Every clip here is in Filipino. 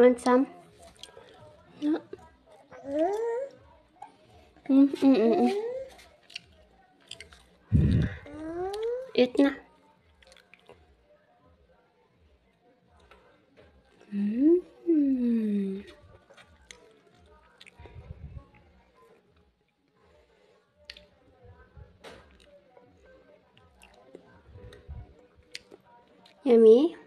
Want some? No. Eat na. Yummy.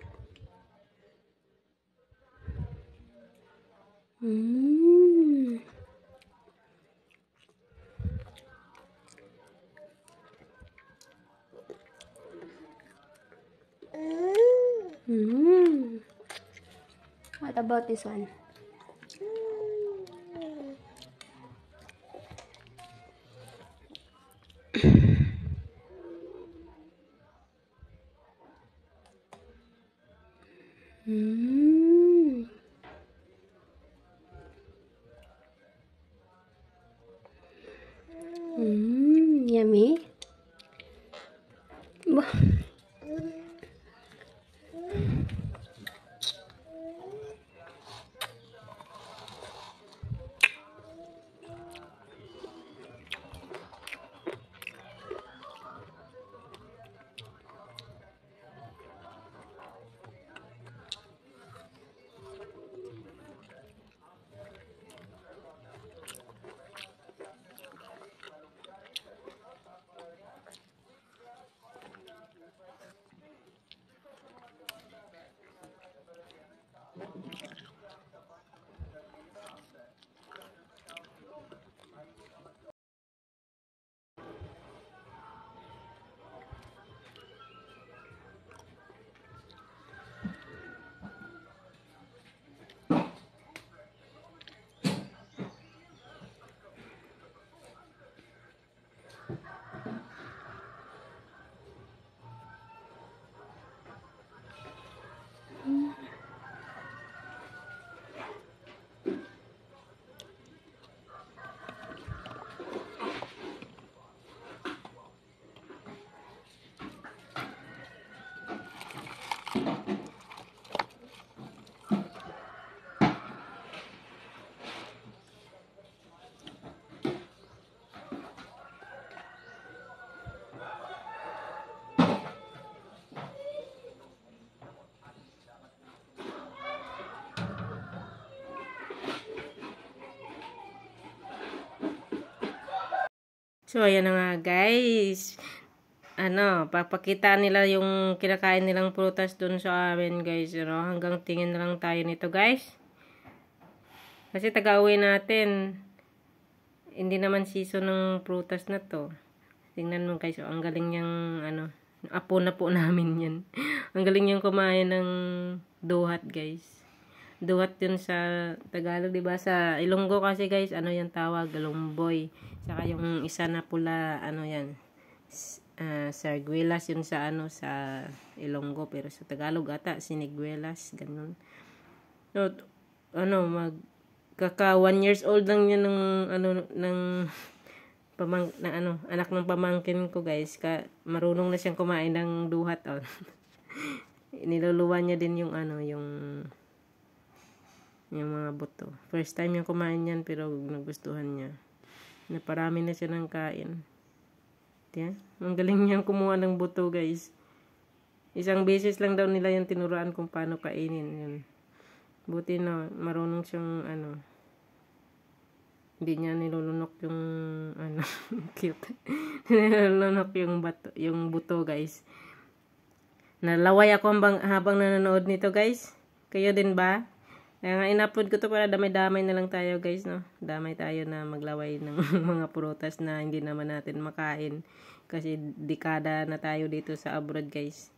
What about this one? Yummy. So, ayan na nga guys. Papakita nila yung kinakain nilang prutas dun sa amin guys. Hanggang tingin na lang tayo nito guys. Kasi taga-uwi natin. Hindi naman season ng prutas na to. Tingnan mo guys. Ang galing niyang, apo na po namin yan. Ang galing niyang kumain ng duhat guys. Duhat yun sa Tagalog, diba? Sa Ilonggo kasi guys, yung tawag, galumboy. Saka yung isa na pula, sarguelas yun sa sa Ilonggo, pero sa Tagalog ata siniguelas, ganun. So, kaka 1 years old lang yan ng anak ng pamangkin ko guys. Marunong na siyang kumain ng duhat. Niluluwan niya din yung yung mga buto. First time yung kumain yan, pero nagustuhan niya. Naparami na siya ng kain. Yan. Ang galing niyang kumuha ng buto guys. Isang beses lang daw nila yung tinuruan kung paano kainin. Yun. Buti na marunong siyang hindi niya nilulunok yung cute. Nilulunok yung buto guys. Nalaway ako habang nanonood nito guys. Kayo din ba? Kaya nga in-upload ko to para damay-damay na lang tayo guys, no? Damay tayo na maglaway ng mga prutas na hindi naman natin makain. Kasi dekada na tayo dito sa abroad guys.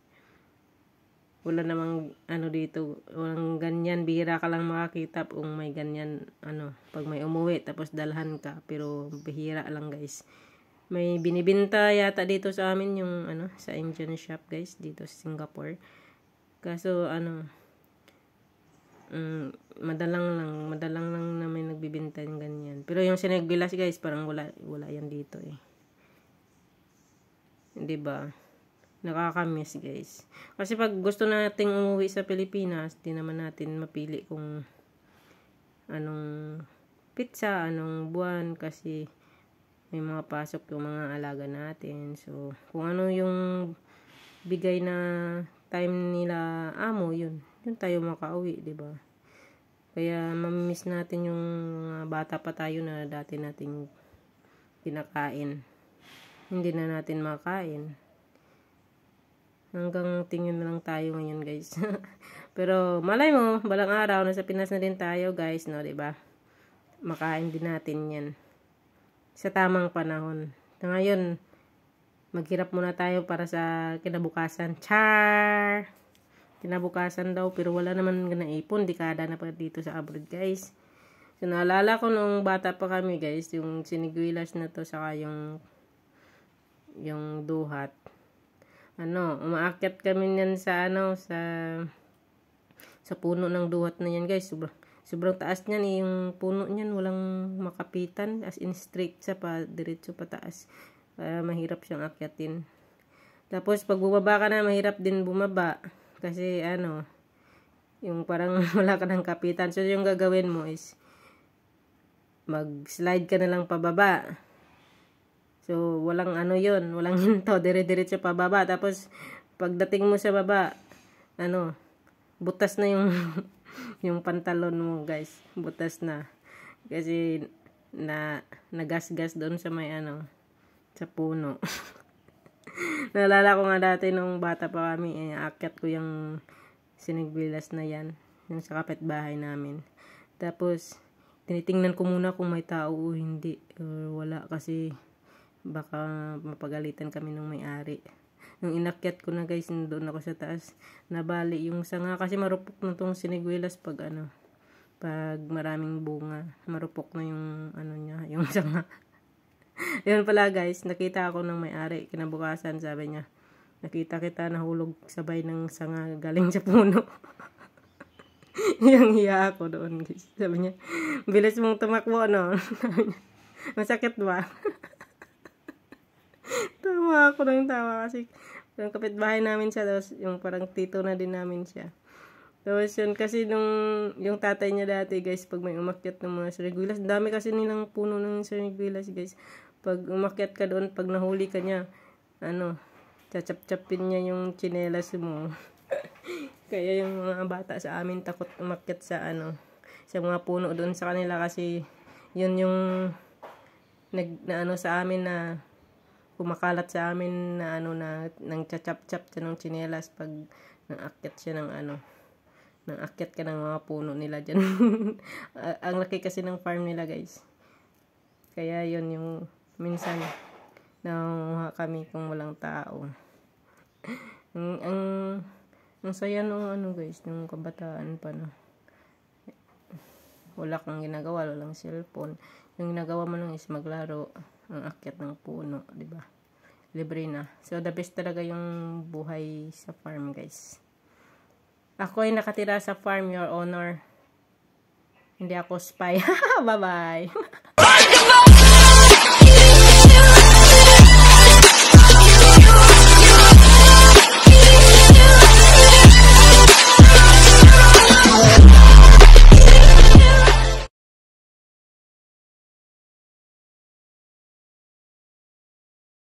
Wala namang dito, walang ganyan, bihira ka lang makakita kung may ganyan, pag may umuwi tapos dalhan ka, pero bihira lang guys. May binibinta yata dito sa amin yung sa Indian shop guys, dito sa Singapore. Kaso madalang lang na may nagbibenta yung ganyan. Pero yung siniguelas guys, parang wala yan dito eh. Hindi ba? Nakakamiss guys. Kasi pag gusto nating umuwi sa Pilipinas, di naman natin mapili kung anong pizza, anong buwan, kasi may mga pasok yung mga alaga natin. So, kung ano yung bigay na time nila amo, yun tayo makauwi, di ba? Kaya mamimiss natin yung mga bata pa tayo na dati nating kinakain. Hindi na natin makain. Hanggang tingin na lang tayo ngayon, guys. Pero malay mo, balang araw nasa Pinas na din tayo, guys, no, di ba? Makain din natin 'yan sa tamang panahon. Ngayon, maghirap muna tayo para sa kinabukasan. Char! Kinabukasan daw, pero wala naman naipon. Dekada na pa dito sa abroad, guys. So, naalala ko nung bata pa kami, guys, yung siniguilas na to, saka yung duhat. Umaakyat kami niyan sa, sa puno ng duhat na yan, guys. Sobrang taas niyan, yung puno niyan, walang makapitan, as in straight sa pa, diretso pataas. Mahirap siyang akyatin. Tapos, pag bumaba ka na, mahirap din bumaba. Kasi, yung parang wala ka ng kapitan. So, yung gagawin mo is, mag-slide ka na lang pababa. So, walang walang hinto, dire-diretso pababa. Tapos, pagdating mo sa baba, butas na yung yung pantalon mo, guys. Butas na. Kasi nagasgas doon sa may sa puno. Naalala ko nga dati nung bata pa kami, aakyat ko yung sinigwilas na yan, yung sa kapitbahay namin. Tapos tinitingnan ko muna kung may tao o hindi. Wala, kasi baka mapagalitan kami ng may-ari. Nung inakyat ko na, guys, doon ako sa taas, nabali yung sanga, kasi marupok na tong siniguelas pag pag maraming bunga, marupok na yung niya, yung sanga. Yun pala, guys, nakita ako ng may-ari kinabukasan, sabi niya, nakita kita nahulog sabay ng sanga galing sa puno. Yung hiya ako doon, guys. Sabi niya, bilis mong tumakbo, masakit ba? Tawa ako ng tawa kasi yung kapitbahay namin siya, tapos yung parang tito na din namin siya. Tapos yun, kasi yung tatay niya dati, guys, pag may umakyat ng mga siniguelas, dami kasi nilang puno ng siniguelas, guys. Pag umakyat ka doon, pag nahuli ka niya, chachap-chapin niya yung tsinelas mo. Kaya yung mga bata sa amin takot umakyat sa sa mga puno doon sa kanila, kasi yun yung sa amin na kumakalat sa amin na nang chachap-chap siya ng tsinelas pag naakyat siya ng nang akyat ka ng mga puno nila dyan. Ang laki kasi ng farm nila, guys. Kaya yun yung minsan nangunguha kami kung walang tao. Ang saya nung guys, nung kabataan pa, wala kang ginagawa, walang cellphone. Yung ginagawa mo lang is maglaro, ang akyat ng puno, di ba? Libre na. So, the best talaga yung buhay sa farm, guys. Ako ay nakatira sa farm, Your Honor. Hindi ako spy. Bye-bye.